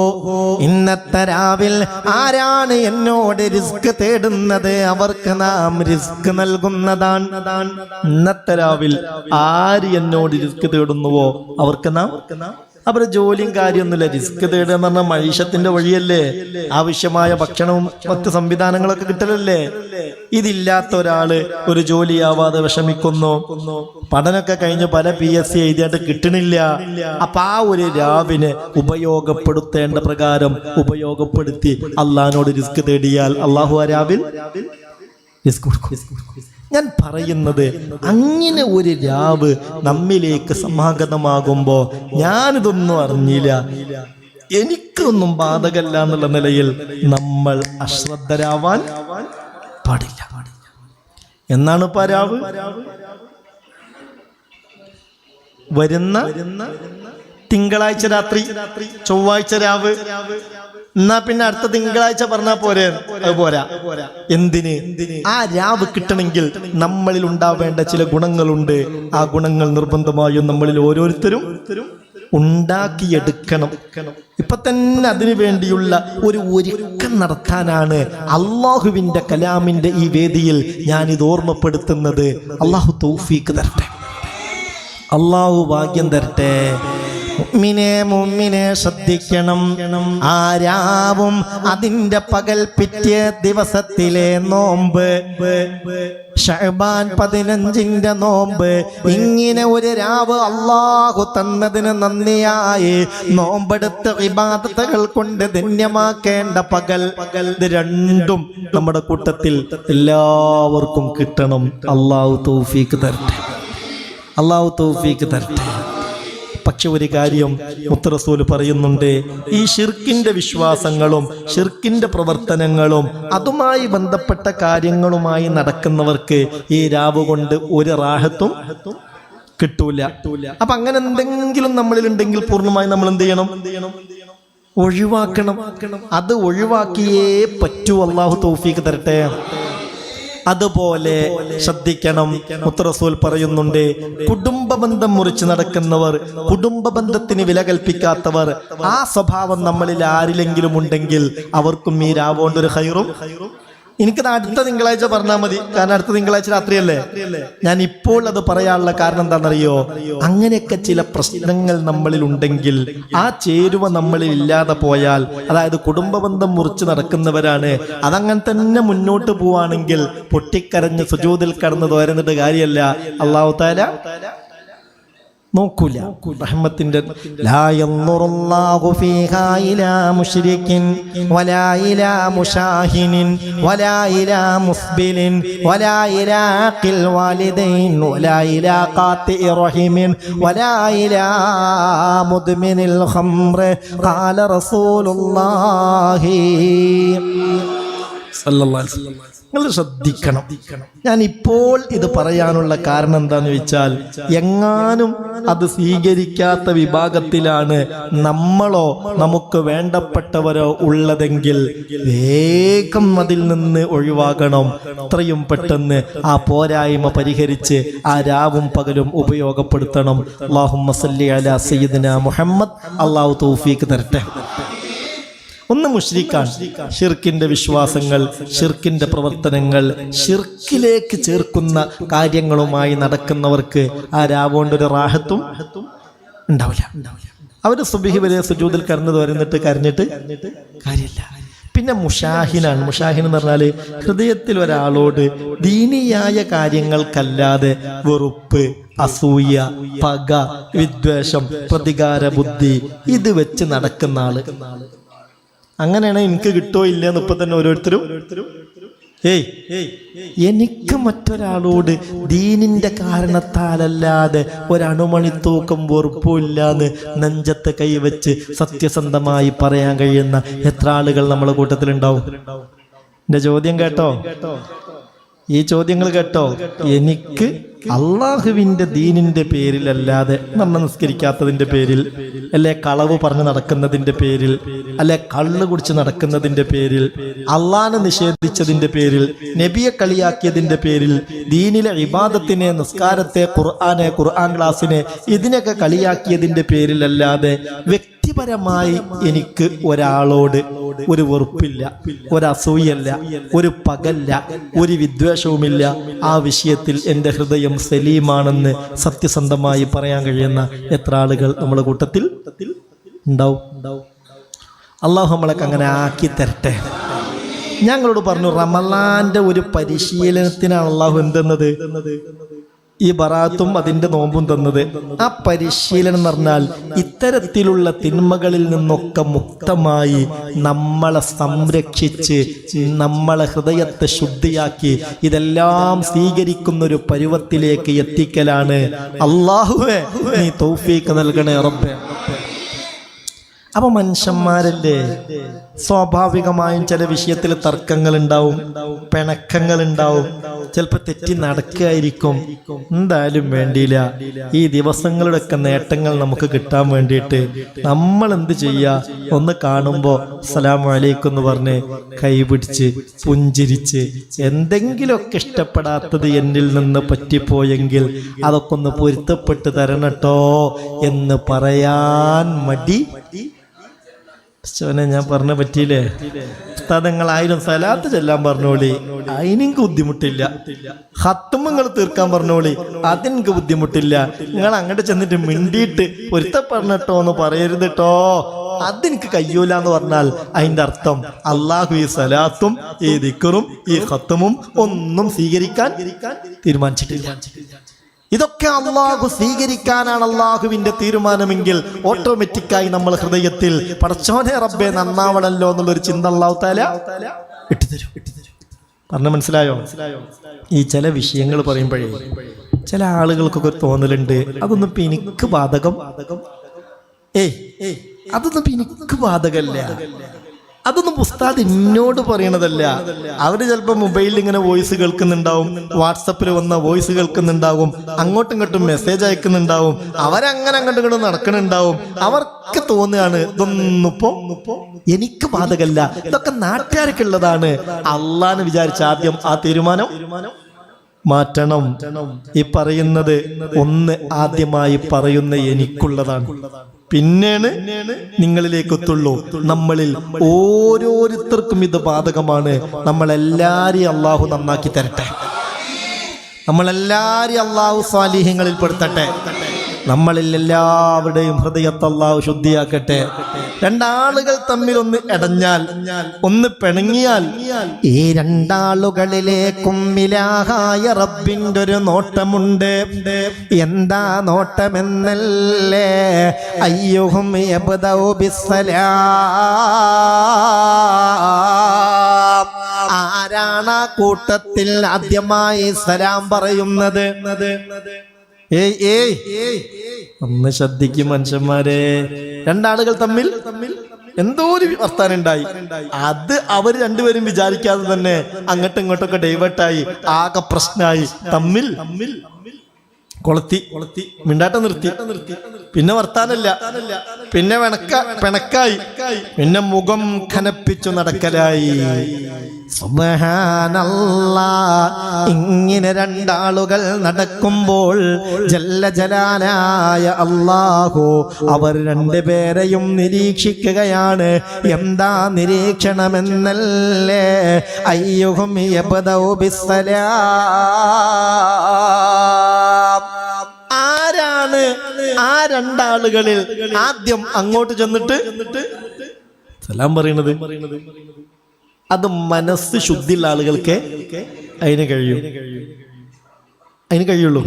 ഇന്നത്തെ രാവിൽ ആരാണ് എന്നോട് റിസ്ക് തേടുന്നത് അവർക്ക് നാം റിസ്ക് നൽകുന്നതാണ്. ഇന്നത്തെ രാവിൽ ആര് എന്നോട് റിസ്ക് തേടുന്നുവോ അവർക്ക് നാം. അവരുടെ ജോലിയും കാര്യമൊന്നുമില്ല. റിസ്ക് തേടുക എന്ന് പറഞ്ഞാൽ മഴീഷത്തിന്റെ വഴിയല്ലേ, ആവശ്യമായ ഭക്ഷണവും മറ്റ് സംവിധാനങ്ങളൊക്കെ കിട്ടലല്ലേ. ഇതില്ലാത്ത ഒരാള് ഒരു ജോലിയാവാതെ വിഷമിക്കുന്നു, പഠനമൊക്കെ കഴിഞ്ഞ് പല PSC എഴുതിയായിട്ട് കിട്ടണില്ല. അപ്പൊ ആ ഒരു രാവിനെ ഉപയോഗപ്പെടുത്തേണ്ട പ്രകാരം ഉപയോഗപ്പെടുത്തി അള്ളാഹിനോട് റിസ്ക് തേടിയാൽ അള്ളാഹു ആ രാവിൽ റിസ്ക് കൊടുക്കും. ഞാൻ പറയുന്നത് അങ്ങനെ ഒരു രാവ് നമ്മിലേക്ക് സമാഗതമാകുമ്പോൾ ഞാനിതൊന്നും അറിഞ്ഞില്ല, എനിക്കൊന്നും ബാധകല്ല എന്നുള്ള നിലയിൽ നമ്മൾ അശ്രദ്ധരാവാൻ പാടില്ല എന്നാണ് ഇപ്പൊ രാവ്. വരുന്ന തിങ്കളാഴ്ച രാത്രി, ചൊവ്വാഴ്ച രാവ്, എന്നാ പിന്നെ അടുത്ത തിങ്കളാഴ്ച പറഞ്ഞാൽ പോരെ? അത് പോരാ. എന്തിന്? ആ രാവ് കിട്ടണമെങ്കിൽ നമ്മളിൽ ഉണ്ടാവേണ്ട ചില ഗുണങ്ങളുണ്ട്. ആ ഗുണങ്ങൾ നിർബന്ധമായും നമ്മളിൽ ഓരോരുത്തരും ഉണ്ടാക്കിയെടുക്കണം. ഇപ്പൊ തന്നെ അതിനു വേണ്ടിയുള്ള ഒരു ഒരുക്കം നടത്താനാണ് അള്ളാഹുവിന്റെ കലാമിന്റെ ഈ വേദിയിൽ ഞാൻ ഇത് ഓർമ്മപ്പെടുത്തുന്നത്. അള്ളാഹു തൗഫീഖ് തരട്ടെ, അള്ളാഹു ഭാഗ്യം തരട്ടെ. മുഅ്മിനെ ശ്രദ്ധിക്കണം. ആരാവും അതിന്റെ പകൽ പിറ്റേ ദിവസത്തിലെ നോമ്പ്, ശഅബാൻ 15ന്റെ നോമ്പ്, ഇങ്ങനെ ഒരു രാവ് അള്ളാഹു തന്നതിന് നന്ദിയായി നോമ്പെടുത്ത് ഇബാദത്തുകൾ കൊണ്ട് ധന്യമാക്കേണ്ട പകൽ, ഇത് രണ്ടും നമ്മുടെ കൂട്ടത്തിൽ എല്ലാവർക്കും കിട്ടണം. അള്ളാഹു തൗഫീഖ് തരട്ടെ, അള്ളാഹു തൗഫീഖ് തരട്ടെ. പക്ഷെ ഒരു കാര്യം മുത്ത് റസൂൽ പറയുന്നുണ്ട്, ഈ ഷിർക്കിന്റെ വിശ്വാസങ്ങളും ഷിർക്കിന്റെ പ്രവർത്തനങ്ങളും അതുമായി ബന്ധപ്പെട്ട കാര്യങ്ങളുമായി നടക്കുന്നവർക്ക് ഈ രാവ് കൊണ്ട് ഒരു റാഹത്തും കിട്ടൂല. അപ്പൊ അങ്ങനെ എന്തെങ്കിലും നമ്മളിൽ ഉണ്ടെങ്കിൽ പൂർണ്ണമായി നമ്മൾ എന്ത് ചെയ്യണം? ഒഴിവാക്കണം. അത് ഒഴിവാക്കിയേ പറ്റൂ. അള്ളാഹു തൗഫീഖ് തരട്ടെ. അതുപോലെ ശ്രദ്ധിക്കണം. മുത്ത് റസൂൽ പറയുന്നുണ്ട്, കുടുംബ ബന്ധം മുറിച്ച് നടക്കുന്നവർ, കുടുംബ ബന്ധത്തിന് വില കൽപ്പിക്കാത്തവർ, ആ സ്വഭാവം നമ്മളിൽ ആരിലെങ്കിലും ഉണ്ടെങ്കിൽ അവർക്കും ഈ രാവുകൊണ്ട് ഒരു ഖൈറും. എനിക്കത് അടുത്ത തിങ്കളാഴ്ച പറഞ്ഞാൽ മതി, കാരണം അടുത്ത തിങ്കളാഴ്ച രാത്രിയല്ലേ. ഞാൻ ഇപ്പോൾ അത് പറയാനുള്ള കാരണം എന്താണെന്നറിയോ? അങ്ങനെയൊക്കെ ചില പ്രശ്നങ്ങൾ നമ്മളിൽ ഉണ്ടെങ്കിൽ, ആ ചേരുവ നമ്മളിൽ ഇല്ലാതെ പോയാൽ, അതായത് കുടുംബ ബന്ധം മുറിച്ച് നടക്കുന്നവരാണ്, അതങ്ങനെ തന്നെ മുന്നോട്ട് പോവാണെങ്കിൽ പൊട്ടിക്കരഞ്ഞ് സുജൂദിൽ കടന്ന് തോരുന്നിട്ട് കാര്യമല്ല. അല്ലാഹു തആല നോക്കൂല. റഹ്മത്തിന്റെ ലാ യൻദുറുല്ലാഹു ഫീഹാ ഇലാ മുശ്രികിൻ വലാ ഇലാ മുശാഹിനിൻ വലാ ഇലാ മുസ്ബിലിൻ വലാ ഇലാ ഖിൽ വാലിദൈൻ വലാ ഇലാ ഖാതിഇ റഹിമിൻ വലാ ഇലാ മുദ്മിനിൽ ഖംർ ഖാല റസൂലുള്ളാഹി സല്ലല്ലാഹു അലൈഹി വസല്ലം. നിങ്ങൾ ശ്രദ്ധിക്കണം. ഞാൻ ഇപ്പോൾ ഇത് പറയാനുള്ള കാരണം എന്താന്ന് വെച്ചാൽ, എങ്ങാനും അത് സ്വീകരിക്കാത്ത വിഭാഗത്തിലാണ് നമ്മളോ നമുക്ക് വേണ്ടപ്പെട്ടവരോ ഉള്ളതെങ്കിൽ വേഗം അതിൽ നിന്ന് ഒഴിവാകണം. എത്രയും പെട്ടെന്ന് ആ പോരായ്മ പരിഹരിച്ച് ആ രാവും പകലും ഉപയോഗപ്പെടുത്തണം. അല്ലാഹുമ്മ സല്ലി അലാ സയ്യിദിനാ മുഹമ്മദ്. അല്ലാഹു തൗഫീഖ് തരട്ടെ. ഒന്ന് മുശ്രിക്കാൻ, ഷിർക്കിന്റെ വിശ്വാസങ്ങൾ, ഷിർക്കിന്റെ പ്രവർത്തനങ്ങൾ, ഷിർക്കിലേക്ക് ചേർക്കുന്ന കാര്യങ്ങളുമായി നടക്കുന്നവർക്ക് ആ രാവുകൊണ്ടൊരു റാഹത്തും ഉണ്ടാവില്ല. അവർ സുബ്ഹി വരെ സുജൂദിൽ കരഞ്ഞത് വരുന്നിട്ട് കരഞ്ഞിട്ട് കാര്യമില്ല. പിന്നെ മുഷാഹിനാണ്. മുഷാഹിൻ എന്ന് പറഞ്ഞാൽ ഹൃദയത്തിൽ ഒരാളോട് ദീനിയായ കാര്യങ്ങൾക്കല്ലാതെ വെറുപ്പ്, അസൂയ, പക, വിദ്വേഷം, പ്രതികാര ബുദ്ധി ഇത് വെച്ച് നടക്കുന്ന ആള്. അങ്ങനെയാണ് എനിക്ക് കിട്ടോ ഇല്ലെന്ന് ഇപ്പൊ തന്നെ ഓരോരുത്തരും എനിക്ക് മറ്റൊരാളോട് ദീനിന്റെ കാരണത്താലല്ലാതെ ഒരണുമണിത്തൂക്കം വെറുപ്പില്ലാന്ന് നെഞ്ചത്ത് കൈവച്ച് സത്യസന്ധമായി പറയാൻ കഴിയുന്ന എത്ര ആളുകൾ നമ്മളെ കൂട്ടത്തിലുണ്ടാവും? എന്റെ ചോദ്യം കേട്ടോ, ഈ ചോദ്യങ്ങൾ കേട്ടോ. എനിക്ക് അള്ളാഹുവിന്റെ ദീനിന്റെ പേരിലല്ലാതെ, നമ്മ നിസ്കരിക്കാത്തതിന്റെ പേരിൽ, അല്ലെ കളവ് പറഞ്ഞു നടക്കുന്നതിന്റെ പേരിൽ, അല്ലെ കള്ള് കുടിച്ച് നടക്കുന്നതിന്റെ പേരിൽ, അള്ളാഹനെ നിഷേധിച്ചതിന്റെ പേരിൽ, നബിയെ കളിയാക്കിയതിന്റെ പേരിൽ, ദീനിലെ ഇബാദത്തിനെ, നിസ്കാരത്തെ, ഖുർആനെ, ഖുർആൻ ക്ലാസിനെ, ഇതിനൊക്കെ കളിയാക്കിയതിന്റെ പേരിലല്ലാതെ വ്യക്തിപരമായി എനിക്ക് ഒരാളോട് ഒരു വെറുപ്പില്ല, ഒരു അസൂയല്ല, ഒരു പകല്ല, ഒരു വിദ്വേഷവുമില്ല. ആ വിഷയത്തിൽ എൻ്റെ ഹൃദയം സലീമാണെന്ന് സത്യസന്ധമായി പറയാൻ കഴിയുന്ന എത്ര ആളുകൾ നമ്മുടെ കൂട്ടത്തിൽ ഉണ്ടാവും? അള്ളാഹു നമ്മളൊക്കെ അങ്ങനെ ആക്കി തരട്ടെ. ഞങ്ങളോട് പറഞ്ഞു, റമളാന്റെ ഒരു പരിശീലനത്തിനാണ് അള്ളാഹു എന്തെന്നത്, ഈ ബറാത്തും അതിന്റെ നോമ്പും തന്നത്. ആ പരിശീലനം എന്ന് പറഞ്ഞാൽ ഇത്തരത്തിലുള്ള തിന്മകളിൽ നിന്നൊക്കെ മുക്തമായി നമ്മളെ സംരക്ഷിച്ച് നമ്മളെ ഹൃദയത്തെ ശുദ്ധിയാക്കി ഇതെല്ലാം സ്വീകരിക്കുന്ന ഒരു പരുവത്തിലേക്ക് എത്തിക്കലാണ്. അല്ലാഹുവേ നീ തൗഫീഖ് നൽകണേ റബ്ബേ. അപ്പൊ മനുഷ്യന്മാരല്ലേ, സ്വാഭാവികമായും ചില വിഷയത്തിൽ തർക്കങ്ങൾ ഉണ്ടാവും, പിണക്കങ്ങൾ ഉണ്ടാവും, ചിലപ്പോൾ തെറ്റി നടക്കുകയായിരിക്കും. എന്തായാലും വേണ്ടിയില്ല, ഈ ദിവസങ്ങളുടെയൊക്കെ നേട്ടങ്ങൾ നമുക്ക് കിട്ടാൻ വേണ്ടിയിട്ട് നമ്മൾ എന്ത് ചെയ്യുക, ഒന്ന് കാണുമ്പോൾ അസ്സലാമു അലൈക്കും എന്ന് പറഞ്ഞ് കൈപിടിച്ച് പുഞ്ചിരിച്ച്, എന്തെങ്കിലുമൊക്കെ ഇഷ്ടപ്പെടാത്തത് എന്നിൽ നിന്ന് പറ്റിപ്പോയെങ്കിൽ അതൊക്കെ ഒന്ന് പൊരുത്തപ്പെട്ട് തരണട്ടോ എന്ന് പറയാൻ മടി. ഞാൻ പറഞ്ഞ പറ്റിയില്ലേ? ഉസ്താദങ്ങൾ 1000 സലാത്ത് ചെല്ലാൻ പറഞ്ഞോളി, അതിനെനിക്ക് ബുദ്ധിമുട്ടില്ല. ഖത്മ് നിങ്ങൾ തീർക്കാൻ പറഞ്ഞോളി, അതെനിക്ക് ബുദ്ധിമുട്ടില്ല. നിങ്ങൾ അങ്ങോട്ട് ചെന്നിട്ട് മിണ്ടിയിട്ട് പൊരുത്തപ്പെടണട്ടോ എന്ന് പറയരുത് കേട്ടോ, അതെനിക്ക് കഴിയൂല എന്ന് പറഞ്ഞാൽ അതിന്റെ അർത്ഥം അള്ളാഹു ഈ സലാത്തും ഈ ദിക്റും ഈ ഖത്മും ഒന്നും സ്വീകരിക്കാൻ തീരുമാനിച്ചിട്ടില്ല. ഇതൊക്കെ അള്ളാഹു സ്വീകരിക്കാനാണ് അള്ളാഹുവിന്റെ തീരുമാനമെങ്കിൽ ഓട്ടോമാറ്റിക്കായി നമ്മൾ ഹൃദയത്തിൽ പടച്ചോനെ റബ്ബേ നന്നാവണല്ലോ എന്നുള്ളൊരു ചിന്ത അള്ളാഹു തആല ഇട്ടുതരും. പറഞ്ഞ മനസ്സിലായോ? ഈ ചില വിഷയങ്ങൾ പറയുമ്പോഴേ ചില ആളുകൾക്കൊക്കെ ഒരു തോന്നലുണ്ട്, അതൊന്നും ഇപ്പൊ എനിക്ക് ബാധകം, അതൊന്നും ഇപ്പൊ എനിക്ക് ബാധകല്ല, അതൊന്നും ഉസ്താദ് എന്നോട് പറയണതല്ല. അവര് ചിലപ്പോ മൊബൈലിൽ ഇങ്ങനെ വോയിസ് കേൾക്കുന്നുണ്ടാവും, വാട്സപ്പിൽ വന്ന വോയിസ് കേൾക്കുന്നുണ്ടാവും, അങ്ങോട്ടും ഇങ്ങോട്ടും മെസ്സേജ് അയക്കുന്നുണ്ടാവും, അവരങ്ങനെ അങ്ങോട്ടും ഇങ്ങോട്ടും നടക്കണുണ്ടാവും. അവർക്ക് തോന്നുകയാണ് ഇതൊന്നും ഇപ്പോ എനിക്ക് ബാധകല്ല, ഇതൊക്കെ നാട്ടുകാർക്കുള്ളതാണ്. അള്ളാന്ന് വിചാരിച്ച ആദ്യം ആ തീരുമാനം മാറ്റണം. ഈ പറയുന്നത് ഒന്ന് ആദ്യമായി പറയുന്ന എനിക്കുള്ളതാണ്, പിന്നെയാണ് നിങ്ങളിലേക്ക് എത്തുള്ളൂ. നമ്മളിൽ ഓരോരുത്തർക്കും ഇത് ബാധകമാണ്. നമ്മളെല്ലാരെയും അള്ളാഹു നന്നാക്കി തരട്ടെ, നമ്മളെല്ലാരെയും അള്ളാഹു സ്വാലിഹ്യങ്ങളിൽ പെടുത്തട്ടെ, നമ്മളിൽ എല്ലാവരുടെയും ഹൃദയത്തെ അള്ളാഹു ശുദ്ധിയാക്കട്ടെ. രണ്ടാളുകൾ തമ്മിൽ ഒന്ന് ഇടഞ്ഞാൽ, ഒന്ന് പിണങ്ങിയാൽ, ഈ രണ്ടാളുകളിലേക്കും ഇലാഹായ റബ്ബിന്റെ ഒരു നോട്ടമുണ്ട്. എന്താ നോട്ടമെന്നല്ലേ? അയ്യുഹും യബ്ദഉ ബിസ്സലാം, ആരാണ് കൂട്ടത്തിൽ ആദ്യമായി സലാം പറയുന്നത്? ഒന്ന് ശ്രദ്ധിക്കും മനുഷ്യന്മാരെ. രണ്ടാളുകൾ തമ്മിൽ എന്തോ ഒരു വർത്താനം ഉണ്ടായി. അത് അവർ രണ്ടുപേരും വിചാരിക്കാതെ തന്നെ അങ്ങോട്ടും ഇങ്ങോട്ടൊക്കെ ഡൈവേർട്ടായി, ആകെ പ്രശ്നമായി, തമ്മിൽ കൊളത്തി മിണ്ടാട്ടം നിർത്തി. പിന്നെ വർത്താനല്ല, പിന്നെ പിണക്കായി, പിന്നെ മുഖം ഖനപ്പിച്ചു നടക്കലായി. സുബ്ഹാനല്ലാഹ്. ഇങ്ങനെ രണ്ടാളുകൾ നടക്കുമ്പോൾ ജല്ല ജലാലായ അല്ലാഹു അവർ രണ്ടുപേരെയും നിരീക്ഷിക്കുകയാണ്. എന്താ നിരീക്ഷണമെന്നല്ലേ? അയ്യുഹും യബ്ദഉ ബിസ്സലാം. ആരാണ് ആ രണ്ടാളുകളിൽ ആദ്യം അങ്ങോട്ട് ചെന്നിട്ട് സലാം പറയുന്നത്? അത് മനസ്സ് ശുദ്ധിയുള്ള ആളുകൾക്ക് അതിന് കഴിയുള്ളൂ.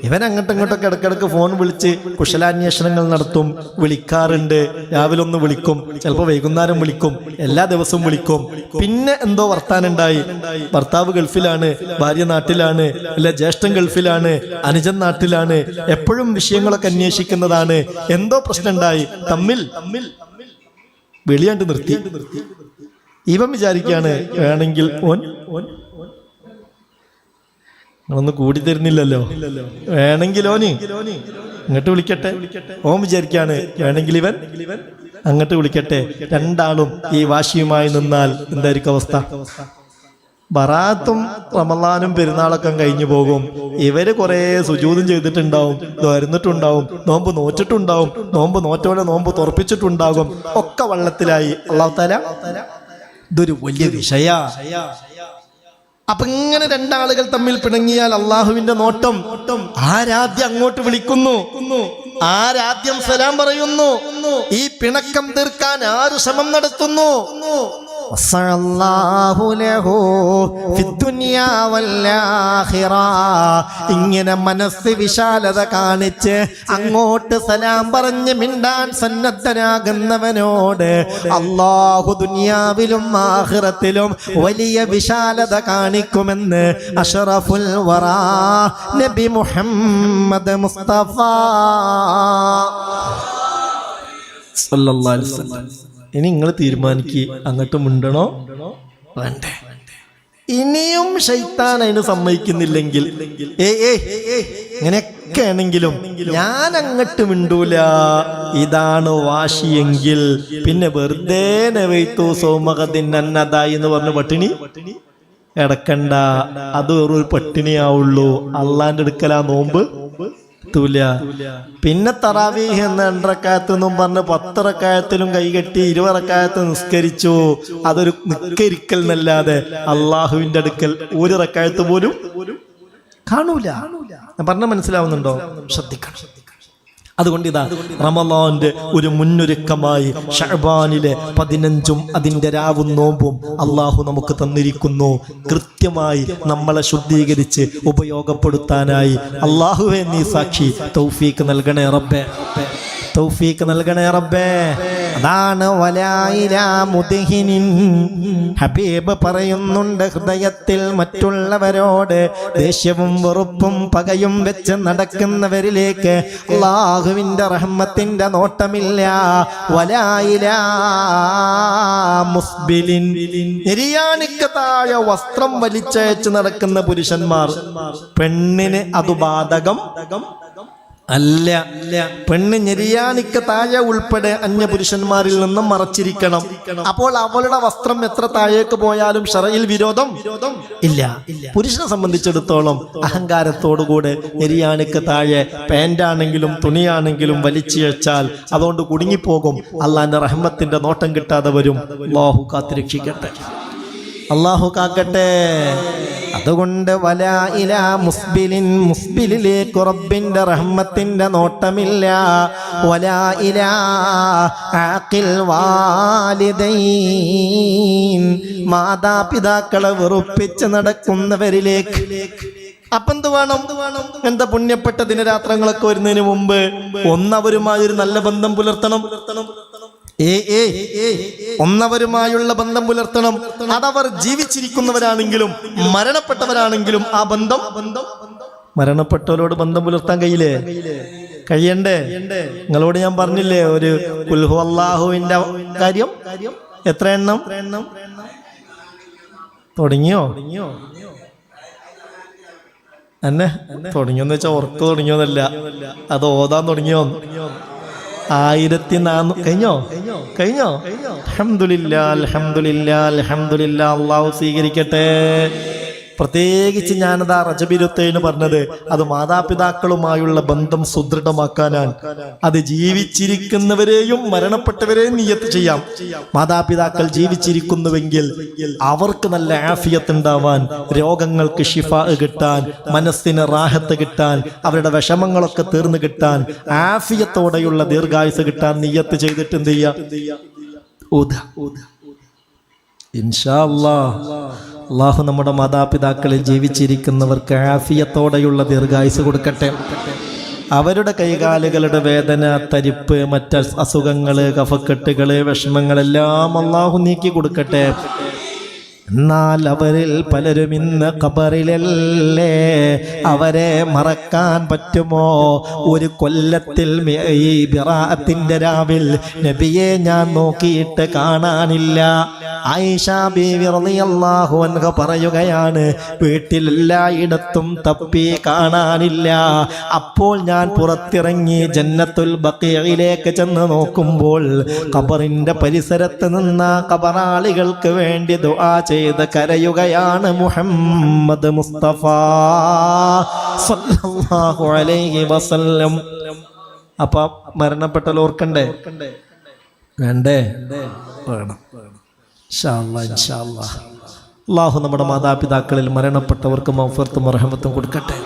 ഇവൻ അങ്ങോട്ടും ഇങ്ങോട്ടൊക്കെ ഇടക്കിടക്ക് ഫോൺ വിളിച്ച് കുശലാന്വേഷണങ്ങൾ നടത്തും, വിളിക്കാറുണ്ട്. രാവിലെ ഒന്ന് വിളിക്കും, ചിലപ്പോൾ വൈകുന്നേരം വിളിക്കും, എല്ലാ ദിവസവും വിളിക്കും. പിന്നെ എന്തോ വർത്താനുണ്ടായി, ഭർത്താവ് ഗൾഫിലാണ്, ഭാര്യ നാട്ടിലാണ്, അല്ല ജ്യേഷ്ഠൻ ഗൾഫിലാണ്, അനുജൻ നാട്ടിലാണ്, എപ്പോഴും വിഷയങ്ങളൊക്കെ അന്വേഷിക്കുന്നതാണ്. എന്തോ പ്രശ്നം ഉണ്ടായി, തമ്മിൽ വെളിയാണ്ട് നിർത്തി. ഇവൻ വിചാരിക്കാണ് വേണമെങ്കിൽ ഒന്നും കൂടി തരുന്നില്ലല്ലോ, വേണമെങ്കിലോന് ഇങ്ങോട്ട് വിളിക്കട്ടെ. ഓൻ വിചാരിക്കാണ് വേണമെങ്കിൽ ഇവൻ അങ്ങോട്ട് വിളിക്കട്ടെ. രണ്ടാളും ഈ വാശിയുമായി നിന്നാൽ എന്തായിരിക്കും അവസ്ഥ? ബറാത്തും റമളാനും പെരുന്നാളൊക്കെ കഴിഞ്ഞു പോകും. ഇവര് കുറെ സുജൂദും ചെയ്തിട്ടുണ്ടാവും, വരുന്നിട്ടുണ്ടാവും, നോമ്പ് നോറ്റിട്ടുണ്ടാവും, നോമ്പ് നോറ്റോടെ നോമ്പ് തുറപ്പിച്ചിട്ടുണ്ടാകും. ഒക്കെ വെള്ളത്തിലായി. അല്ലാഹു തആല ഇതൊരു വലിയ വിഷയ. അപ്പൊ ഇങ്ങനെ രണ്ടാളുകൾ തമ്മിൽ പിണങ്ങിയാൽ അള്ളാഹുവിന്റെ നോട്ടം ആരാദ്യം അങ്ങോട്ട് വിളിക്കുന്നു, ആരാദ്യം സലാം പറയുന്നു, ഈ പിണക്കം തീർക്കാൻ ആര് ശ്രമം നടത്തുന്നു? ഇങ്ങനെ മനസ്സ് വിശാലത കാണിച്ച് അങ്ങോട്ട് സലാം പറഞ്ഞ് മിണ്ടാൻ സന്നദ്ധനാകുന്നവനോട് അല്ലാഹു ദുനിയാവിലും ആഖിറത്തിലും വലിയ വിശാലത കാണിക്കുമെന്ന് അഷ്റഫുൽ വറാ നബി മുഹമ്മദ് മുസ്തഫ സല്ലല്ലാഹു അലൈഹി വസല്ലം. ഇനി നിങ്ങൾ തീരുമാനിക്കുക, അങ്ങോട്ട് മിണ്ടണോ വേണ്ടേ? ഇനിയും ശൈത്താൻ അതിന് സമ്മതിക്കുന്നില്ലെങ്കിൽ ഇങ്ങനെയൊക്കെ ആണെങ്കിലും ഞാൻ അങ്ങോട്ട് മിണ്ടൂല, ഇതാണ് വാശിയെങ്കിൽ പിന്നെ വെറുതെ നവൈത്തു സൗമഖദിൻ അന്നദായി എന്ന് പറഞ്ഞ് പട്ടിണി കിടക്കണ്ട. അത് വെറൊരു പട്ടിണിയാവുള്ളൂ. അള്ളാന്റെ അടുക്കലാ നോമ്പ് ൂല. പിന്നെ തറാവീഹ് എന്ന 2 റക്അത്ത് എന്നും പറഞ്ഞ് 10 റക്അത്തിലും കൈകെട്ടി 20 റക്അത്ത് നിസ്കരിച്ചു. അതൊരു നിസ്കരിക്കൽ എന്നല്ലാതെ അള്ളാഹുവിന്റെ അടുക്കൽ ഒരു റക്അത്ത് പോലും കാണൂല. ഞാൻ പറഞ്ഞ മനസ്സിലാവുന്നുണ്ടോ? ശ്രദ്ധിക്കണം. അതുകൊണ്ട് ഇതാ റമളാന്റെ ഒരു മുന്നൊരുക്കമായി ശഅബാനിലെ 15ഉം അതിൻ്റെ രാവും നോമ്പും അള്ളാഹു നമുക്ക് തന്നിരിക്കുന്നു. കൃത്യമായി നമ്മളെ ശുദ്ധീകരിച്ച് ഉപയോഗപ്പെടുത്താനായി. അള്ളാഹുവേ നീ സാക്ഷി. തൗഫീഖ് നൽകണേ റബ്ബേ, തൗഫീഖ് നൽകണേ റബ്ബേ. അതാണ് വലായിലാ മുദ്ഹിനിൻ. ഹബീബ് പറയുന്നുണ്ട്, ഹൃദയത്തിൽ മറ്റുള്ളവരോട് ദേഷ്യവും വെറുപ്പും പകയും വെച്ച് നടക്കുന്നവരിലേക്ക് അല്ലാഹുവിന്റെ റഹ്മത്തിന്റെ നോട്ടമില്ല. വലായിലാ മുസ്ബിലിൻ. നിര്യാണിക്ക് താഴെ വസ്ത്രം വലിച്ചയച്ച് നടക്കുന്ന പുരുഷന്മാർ, പെണ്ണിന് അത് ബാധകം അല്ല. പെണ്ണ് ഞെരിയാണിക്ക് താഴെ ഉൾപ്പെടെ അന്യ പുരുഷന്മാരിൽ നിന്നും മറച്ചിരിക്കണം. അപ്പോൾ അവളുടെ വസ്ത്രം എത്ര താഴേക്ക് പോയാലും ശറയിൽ വിരോധം ഇല്ല. പുരുഷനെ സംബന്ധിച്ചിടത്തോളം അഹങ്കാരത്തോടുകൂടെ ഞെരിയാണിക്ക് താഴെ പാൻ്റാണെങ്കിലും തുണിയാണെങ്കിലും വലിച്ചിഴച്ചാൽ അതുകൊണ്ട് കുടുങ്ങിപ്പോകും. അള്ളാന്റെ റഹ്മത്തിന്റെ നോട്ടം കിട്ടാതെ വരും. അല്ലാഹു കാത്തുരക്ഷിക്കട്ടെ, അല്ലാഹു കാക്കട്ടെ. അതുകൊണ്ട് വലാ ഇലാ മുസ്ബിലിൻ. മുസ്ബിലിലേക്ക് റബ്ബിന്റെ റഹ്മത്തിന്റെ നോട്ടമില്ല. വലാ ഇലാ ആഖിൽ വാലിദൈൻ. മാതാപിതാക്കളെ വെറുപ്പിച്ച് നടക്കുന്നവരിലേക്ക്. അപ്പെന്ത് വേണം? എന്താ പുണ്യപ്പെട്ട ദിനരാത്രങ്ങളൊക്കെ വരുന്നതിന് മുമ്പ് ഒന്നവരുമായി ഒരു നല്ല ബന്ധം പുലർത്തണം. ഒന്നവരുമായുള്ള ബന്ധം പുലർത്തണം. അതവർ ജീവിച്ചിരിക്കുന്നവരാണെങ്കിലും മരണപ്പെട്ടവരാണെങ്കിലും ആ ബന്ധം. മരണപ്പെട്ടവരോട് ബന്ധം പുലർത്താൻ കഴിയണ്ടേ? നിങ്ങളോട് ഞാൻ പറഞ്ഞില്ലേ ഒരു ഖുൽ ഹുവല്ലാഹുവിന്റെ കാര്യം? എത്ര എണ്ണം തുടങ്ങിയോ? എന്നെ തുടങ്ങിയോന്ന് വെച്ചാൽ ഉറക്കം തുടങ്ങിയോന്നല്ല, അത് ഓതാൻ തുടങ്ങിയോ? 1400 കഴിഞ്ഞോ? അൽഹംദുലില്ലാ അൽഹംദുലില്ലാ അൽഹംദുലില്ലാ. അല്ലാഹു സ്വീകരിക്കട്ടെ. പ്രത്യേകിച്ച് ഞാനതാ റജബിരുത്തേന് പറഞ്ഞത് അത് മാതാപിതാക്കളുമായുള്ള ബന്ധം സുദൃഢമാക്കാനാണ്. അത് ജീവിച്ചിരിക്കുന്നവരെയും മരണപ്പെട്ടവരെയും നിയ്യത്ത് ചെയ്യാം. മാതാപിതാക്കൾ ജീവിച്ചിരിക്കുന്നുവെങ്കിൽ അവർക്ക് നല്ല ആഫിയത്ത് ഉണ്ടാവാൻ, രോഗങ്ങൾക്ക് ശിഫാ കിട്ടാൻ, മനസ്സിന് റാഹത്ത് കിട്ടാൻ, അവരുടെ വിഷമങ്ങളൊക്കെ തീർന്നു കിട്ടാൻ, ആഫിയത്തോടെയുള്ള ദീർഘായുസ് കിട്ടാൻ നിയ്യത്ത് ചെയ്തിട്ട് എന്ത് ചെയ്യുക? ഇൻഷാ അല്ലാഹ് അള്ളാഹു നമ്മുടെ മാതാപിതാക്കളിൽ ജീവിച്ചിരിക്കുന്നവർക്ക് ആഫിയത്തോടെയുള്ള ദീർഘായുസ് കൊടുക്കട്ടെ. അവരുടെ കൈകാലുകളുടെ വേദന, തരിപ്പ്, മറ്റ് അസുഖങ്ങള്, കഫക്കെട്ടുകള്, വിഷമങ്ങളെല്ലാം അള്ളാഹു നീക്കി കൊടുക്കട്ടെ. എന്നാൽ അവരിൽ പലരും ഇന്ന് ഖബറിലല്ലേ? അവരെ മറക്കാൻ പറ്റുമോ? ഒരു കൊല്ലത്തിൽ ഈ ബിറാഅത്തിന്റെ രാവിൽ നബിയെ ഞാൻ നോക്കിയിട്ട് കാണാനില്ല. ആയിഷ ബീവി റളിയല്ലാഹു അൻഹ പറയുകയാണ്, വീട്ടിലെല്ലായിടത്തും തപ്പി കാണാനില്ല. അപ്പോൾ ഞാൻ പുറത്തിറങ്ങി ജന്നത്തുൽ ബഖീഇലേക്ക് ചെന്ന് നോക്കുമ്പോൾ ഖബറിന്റെ പരിസരത്ത് നിന്ന ഖബറാളികൾക്ക് വേണ്ടി ദുആ ചെയ്ത് കരയുകയാണ് മുഹമ്മദ് മുസ്തഫ സല്ലല്ലാഹു അലൈഹി വസല്ലം. അപ്പൊ മരണപ്പെട്ടവർ ഓർക്കണ്ടേ? വേണ്ടേ? വേണം. ഇൻഷാ അല്ലാഹ്. അല്ലാഹു നമ്മുടെ മാതാപിതാക്കളിൽ മരണപ്പെട്ടവർക്ക് മഗ്ഫിറത്തും റഹ്മത്തും കൊടുക്കട്ടെ.